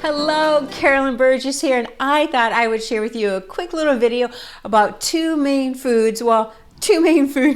Hello, Carolyn Berghuis here, and I thought I would share with you a quick little video about two main food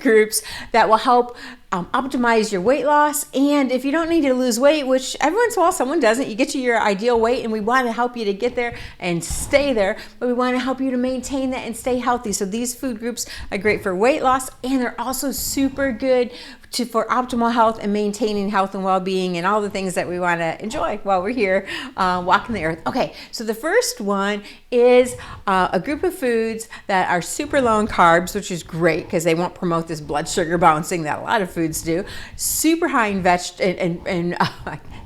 groups that will help optimize your weight loss. And if you don't need to lose weight, which every once in a while someone doesn't, you get to your ideal weight, and we want to help you to get there and stay there, but we want to help you to maintain that and stay healthy. So these food groups are great for weight loss, and they're also super good for optimal health and maintaining health and well-being and all the things that we want to enjoy while we're here walking the earth. Okay, so the first one is a group of foods that are super low in carbs, which is great because they won't promote this blood sugar bouncing that a lot of foods do. Super high in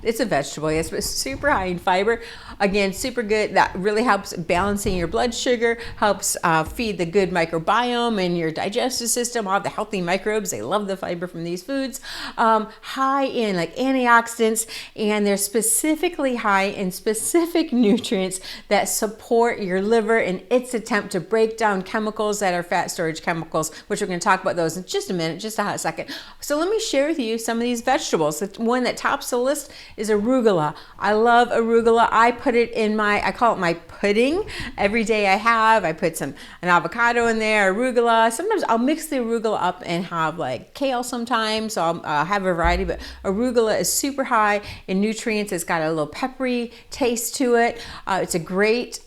it's a vegetable, yes, but super high in fiber. Again, super good. That really helps balancing your blood sugar, helps feed the good microbiome in your digestive system, all the healthy microbes. They love the fiber from these foods. High in like antioxidants, and they're specifically high in specific nutrients that support your liver in its attempt to break down chemicals that are fat storage chemicals, which we're going to talk about those in just a minute, just a hot second. So let me share with you some of these vegetables. The one that tops the list is arugula. I love arugula. I put it in I call it my pudding. Every day I put an avocado in there, arugula. Sometimes I'll mix the arugula up and have like kale sometimes, so I'll have a variety, but arugula is super high in nutrients. It's got a little peppery taste to it. It's a great,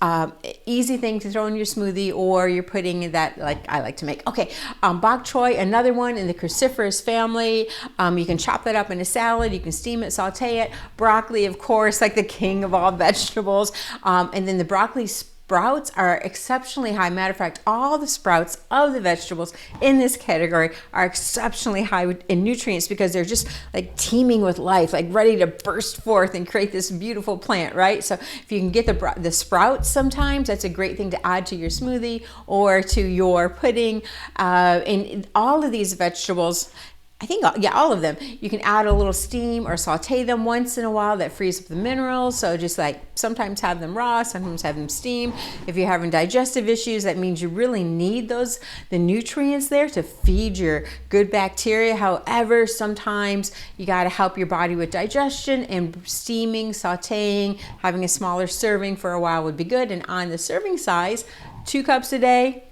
easy thing to throw in your smoothie or your pudding that I like to make. Okay, bok choy, another one in the cruciferous family. You can chop that up in a salad. You can steam it, saute it. Broccoli, of course, like the king of all vegetables. And then the broccoli sprouts are exceptionally high. Matter of fact, all the sprouts of the vegetables in this category are exceptionally high in nutrients because they're just like teeming with life, like ready to burst forth and create this beautiful plant, right? So if you can get the sprouts sometimes, that's a great thing to add to your smoothie or to your pudding. And all of these vegetables, I think, yeah, all of them, you can add a little steam or saute them once in a while. That frees up the minerals. So just like sometimes have them raw, sometimes have them steam. If you're having digestive issues, that means you really need the nutrients there to feed your good bacteria. However, sometimes you got to help your body with digestion, and steaming, sauteing, having a smaller serving for a while would be good. And on the serving size, 2 cups a day.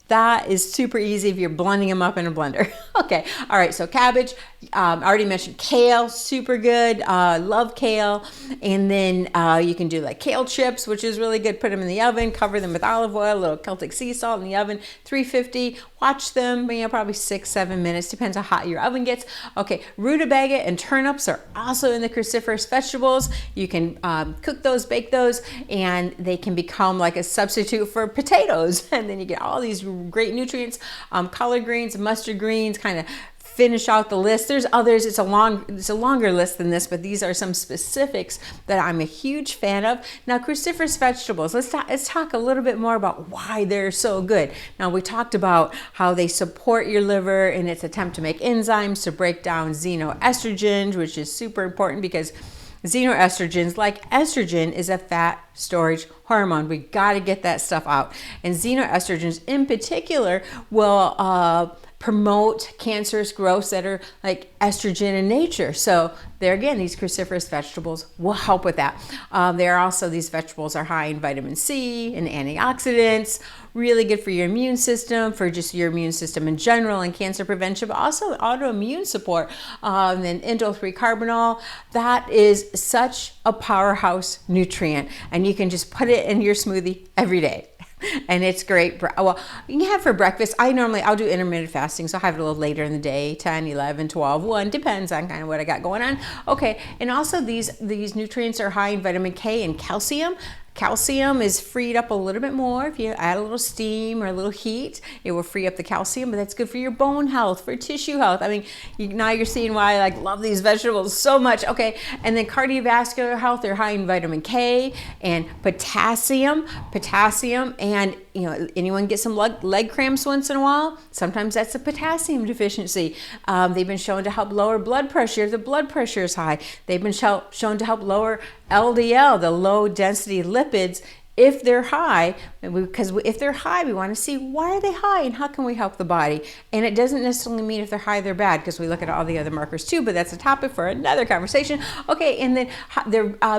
That is super easy if you're blending them up in a blender. Okay, all right, so cabbage, I already mentioned kale, super good, love kale. And then you can do like kale chips, which is really good. Put them in the oven, cover them with olive oil, a little Celtic sea salt in the oven, 350. Watch them, probably 6-7 minutes, depends how hot your oven gets. Okay, rutabaga and turnips are also in the cruciferous vegetables. You can cook those, bake those, and they can become like a substitute for potatoes. And then you get all these great nutrients. Collard greens, mustard greens, kind of finish out the list. There's others. It's a longer list than this, but these are some specifics that I'm a huge fan of. Now, cruciferous vegetables. Let's talk a little bit more about why they're so good. Now, we talked about how they support your liver in its attempt to make enzymes to break down xenoestrogens, which is super important because xenoestrogens, like estrogen, is a fat storage hormone. We got to get that stuff out. And xenoestrogens in particular will promote cancerous growths that are like estrogen in nature. So there again, these cruciferous vegetables will help with that. These vegetables are high in vitamin C and antioxidants, really good for your immune system, for just your immune system in general and cancer prevention, but also autoimmune support. And then indole-3-carbinol, that is such a powerhouse nutrient, and you can just put it in your smoothie every day. And it's great. Well, you can have for breakfast. I'll do intermittent fasting, so I'll have it a little later in the day, 10, 11, 12, 1, depends on kind of what I got going on. Okay, and also these nutrients are high in vitamin K and calcium. Calcium is freed up a little bit more if you add a little steam or a little heat. It will free up the calcium, but that's good for your bone health, for tissue health. Now you're seeing why I love these vegetables so much. Okay, and then cardiovascular health, they're high in vitamin K and potassium, and anyone get some leg cramps once in a while? Sometimes that's a potassium deficiency. They've been shown to help lower blood pressure if the blood pressure is high. They've been shown to help lower LDL, the low density lipids, if they're high, because if they're high, we want to see why are they high and how can we help the body. And it doesn't necessarily mean if they're high, they're bad, because we look at all the other markers too, but that's a topic for another conversation. Okay, and then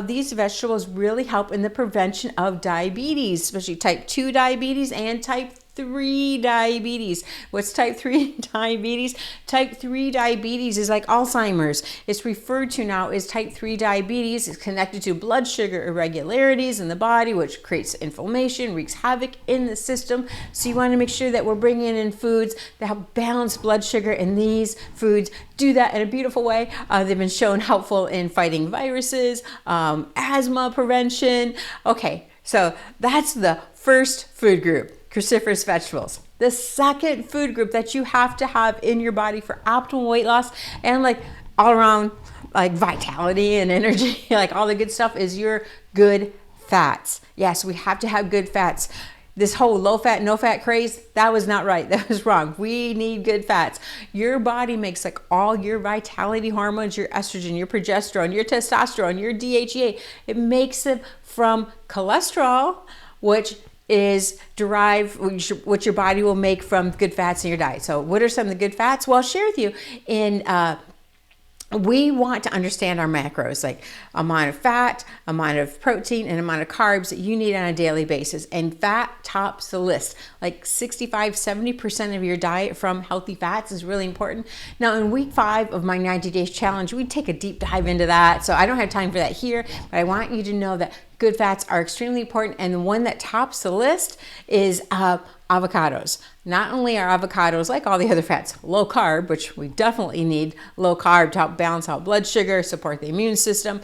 these vegetables really help in the prevention of diabetes, especially type 2 diabetes and type 3 diabetes. What's type 3 diabetes? Type 3 diabetes is like Alzheimer's. It's referred to now as type 3 diabetes. It's connected to blood sugar irregularities in the body, which creates inflammation, wreaks havoc in the system. So you want to make sure that we're bringing in foods that help balance blood sugar, and these foods do that in a beautiful way. They've been shown helpful in fighting viruses, asthma prevention. Okay, so that's the first food group, cruciferous vegetables. The second food group that you have to have in your body for optimal weight loss and like all around like vitality and energy, like all the good stuff, is your good fats. Yes, we have to have good fats. This whole low fat, no fat craze, that was not right. That was wrong. We need good fats. Your body makes like all your vitality hormones, your estrogen, your progesterone, your testosterone, your DHEA. It makes them from cholesterol, which is derived, what your body will make from good fats in your diet. So what are some of the good fats? Well, I'll share with you we want to understand our macros, like amount of fat, amount of protein, and amount of carbs that you need on a daily basis. And fat tops the list. Like 65-70% of your diet from healthy fats is really important. Now, in week 5 of my 90 days challenge, we take a deep dive into that. So I don't have time for that here, but I want you to know that good fats are extremely important. And the one that tops the list is avocados. Not only are avocados, like all the other fats, low carb, which we definitely need low carb to help balance out blood sugar, support the immune system.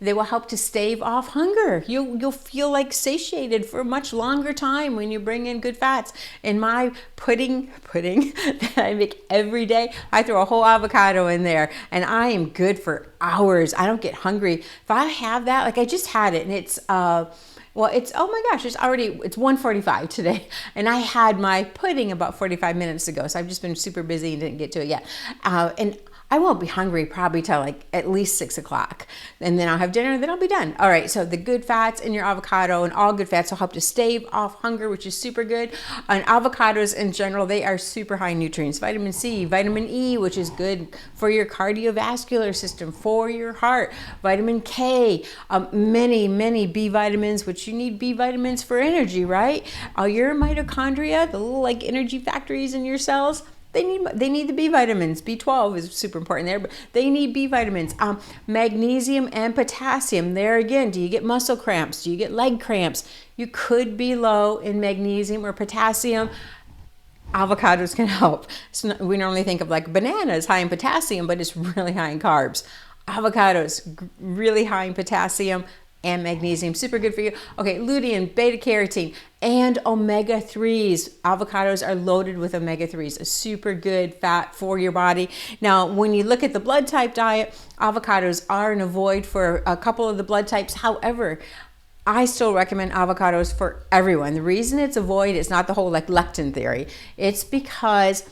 They will help to stave off hunger. You'll feel like satiated for a much longer time when you bring in good fats. In my pudding that I make every day, I throw a whole avocado in there and I am good for hours. I don't get hungry. If I have that, like I just had it and it's, well, it's, oh my gosh, it's 1:45 today. And I had my pudding about 45 minutes ago. So I've just been super busy and didn't get to it yet. And I won't be hungry probably till like at least 6 o'clock. And then I'll have dinner and then I'll be done. All right, so the good fats in your avocado, and all good fats will help to stave off hunger, which is super good. And avocados in general, they are super high in nutrients. Vitamin C, vitamin E, which is good for your cardiovascular system, for your heart. Vitamin K, many B vitamins, which you need B vitamins for energy, right? Your mitochondria, the little like energy factories in your cells, they need the B vitamins. B12 is super important there, but they need B vitamins. Magnesium and potassium. There again, do you get muscle cramps? Do you get leg cramps? You could be low in magnesium or potassium. Avocados can help. So we normally think of like bananas high in potassium, but it's really high in carbs. Avocados, really high in potassium and magnesium, super good for you. Okay, lutein, beta carotene, and omega-3s. Avocados are loaded with omega-3s, a super good fat for your body. Now, when you look at the blood type diet, avocados are an avoid for a couple of the blood types. However, I still recommend avocados for everyone. The reason it's avoid is not the whole like lectin theory. It's because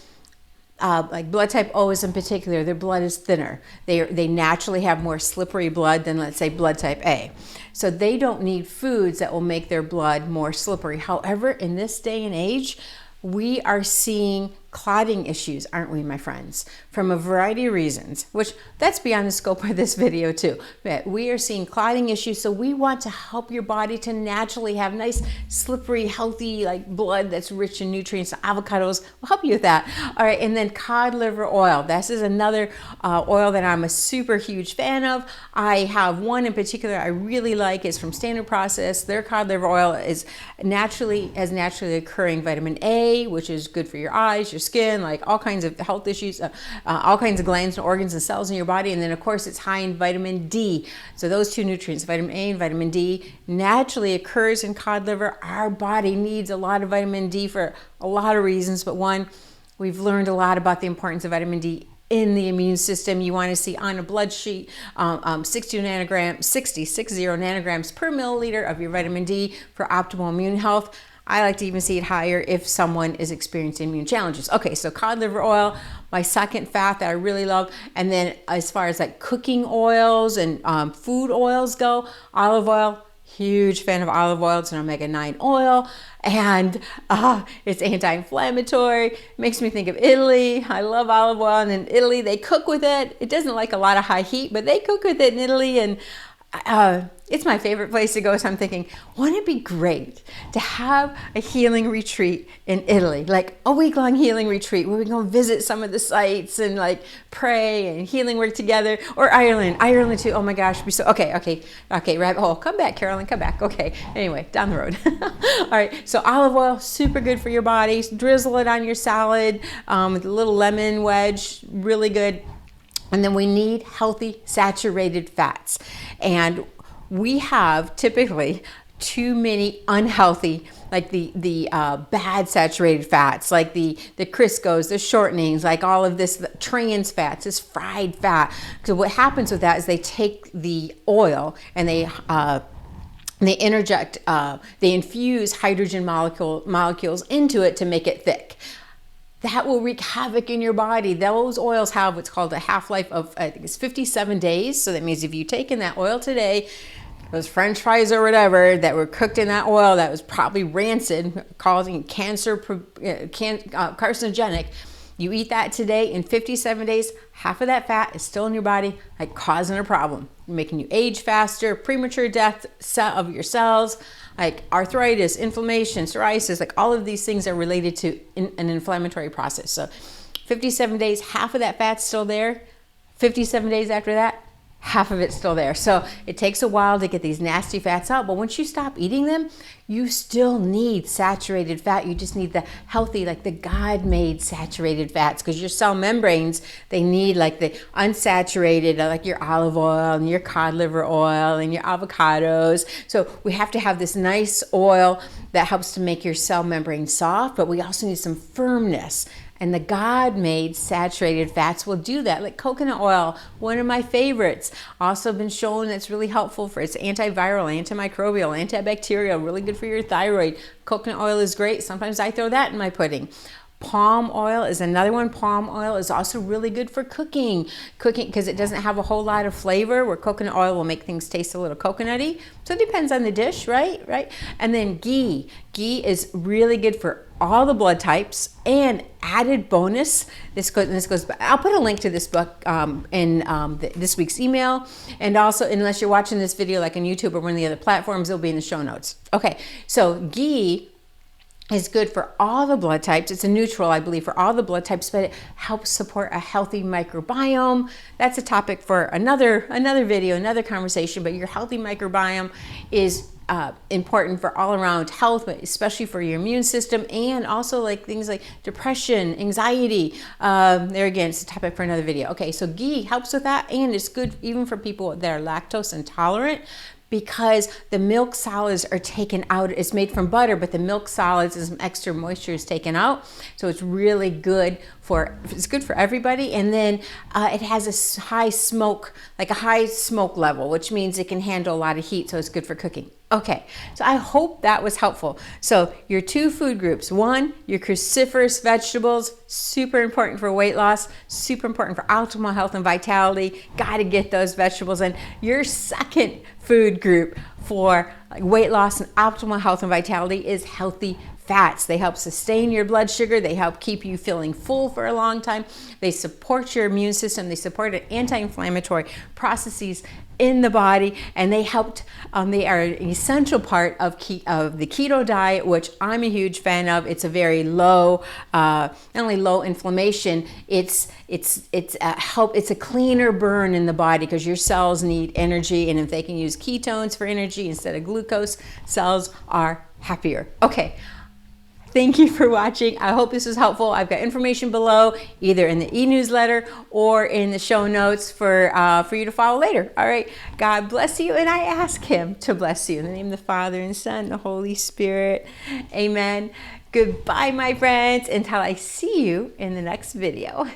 like blood type O's in particular, their blood is thinner. They naturally have more slippery blood than, let's say, blood type A. So they don't need foods that will make their blood more slippery. However, in this day and age, we are seeing clotting issues, aren't we, my friends? From a variety of reasons, which that's beyond the scope of this video too. But we are seeing clotting issues, so we want to help your body to naturally have nice, slippery, healthy like blood that's rich in nutrients. Avocados will help you with that. All right, and then cod liver oil. This is another oil that I'm a super huge fan of. I have one in particular I really like. It's from Standard Process. Their cod liver oil is naturally occurring vitamin A, which is good for your eyes, your skin, like all kinds of health issues, all kinds of glands and organs and cells in your body. And then of course it's high in vitamin D. So those two nutrients, vitamin A and vitamin D, naturally occurs in cod liver. Our body needs a lot of vitamin D for a lot of reasons, but one, we've learned a lot about the importance of vitamin D in the immune system. You want to see on a blood sheet 60 nanograms per milliliter of your vitamin D for optimal immune health. I like to even see it higher if someone is experiencing immune challenges. Okay, so cod liver oil, my second fat that I really love. And then as far as like cooking oils and food oils go, olive oil, Huge fan of olive oil. It's an omega-9 oil, and it's anti-inflammatory. Makes me think of Italy. I love olive oil, and in Italy they cook with it. It doesn't like a lot of high heat, but they cook with it in Italy, and it's my favorite place to go. So I'm thinking, wouldn't it be great to have a healing retreat in Italy, like a week-long healing retreat where we go visit some of the sites and like pray and healing work together, or Ireland too. Oh my gosh, be so okay, rabbit hole. Come back, Carolyn, come back. Okay, anyway, down the road. All right, so olive oil, super good for your body. Drizzle it on your salad with a little lemon wedge, really good. And then we need healthy saturated fats. And we have typically too many unhealthy, like the bad saturated fats, like the Criscos, the shortenings, like all of this trans fats, this fried fat. So what happens with that is they take the oil and they interject, they infuse hydrogen molecules into it to make it thick. That will wreak havoc in your body. Those oils have what's called a half-life of, I think it's 57 days. So that means if you've taken that oil today, those French fries or whatever that were cooked in that oil that was probably rancid, causing cancer, carcinogenic, you eat that today, in 57 days, half of that fat is still in your body, like causing a problem, making you age faster, premature death of your cells, like arthritis, inflammation, psoriasis, like all of these things are related to an inflammatory process. So 57 days, half of that fat's still there. 57 days after that, half of it's still there. So it takes a while to get these nasty fats out, but once you stop eating them, you still need saturated fat. You just need the healthy, like the God-made saturated fats, because your cell membranes, they need like the unsaturated, like your olive oil and your cod liver oil and your avocados. So we have to have this nice oil that helps to make your cell membrane soft, but we also need some firmness. And the God-made saturated fats will do that, like coconut oil, one of my favorites. Also been shown that's really helpful for, it's antiviral, antimicrobial, antibacterial, really good for your thyroid. Coconut oil is great. Sometimes I throw that in my pudding. Palm oil is another one. Palm oil is also really good for cooking because it doesn't have a whole lot of flavor, where coconut oil will make things taste a little coconutty. So it depends on the dish, right? And then ghee. Ghee is really good for all the blood types, and added bonus, this goes back. I'll put a link to this book in this week's email, and also, unless you're watching this video like on YouTube or one of the other platforms, it'll be in the show notes. Okay, so ghee is good for all the blood types. It's a neutral, I believe, for all the blood types, but it helps support a healthy microbiome. That's a topic for another video, another conversation, but your healthy microbiome is important for all around health, but especially for your immune system, and also like things like depression, anxiety. There again, it's a topic for another video. Okay, so ghee helps with that, and it's good even for people that are lactose intolerant, because the milk solids are taken out. It's made from butter, but the milk solids and some extra moisture is taken out. So it's really good it's good for everybody. And then it has a high smoke level, which means it can handle a lot of heat. So it's good for cooking. Okay, so I hope that was helpful. So your two food groups: one, your cruciferous vegetables, super important for weight loss, super important for optimal health and vitality. Got to get those vegetables in. Your second food group for weight loss and optimal health and vitality is healthy fats. They help sustain your blood sugar. They help keep you feeling full for a long time. They support your immune system. They support anti-inflammatory processes in the body, and they are an essential part of the keto diet, which I'm a huge fan of. It's a very low, not only low inflammation, it's a cleaner burn in the body, because your cells need energy, and if they can use ketones for energy instead of glucose, cells are happier. Okay. Thank you for watching. I hope this was helpful. I've got information below, either in the e-newsletter or in the show notes for you to follow later. All right. God bless you, and I ask Him to bless you. In the name of the Father, and Son, and the Holy Spirit. Amen. Goodbye, my friends, until I see you in the next video.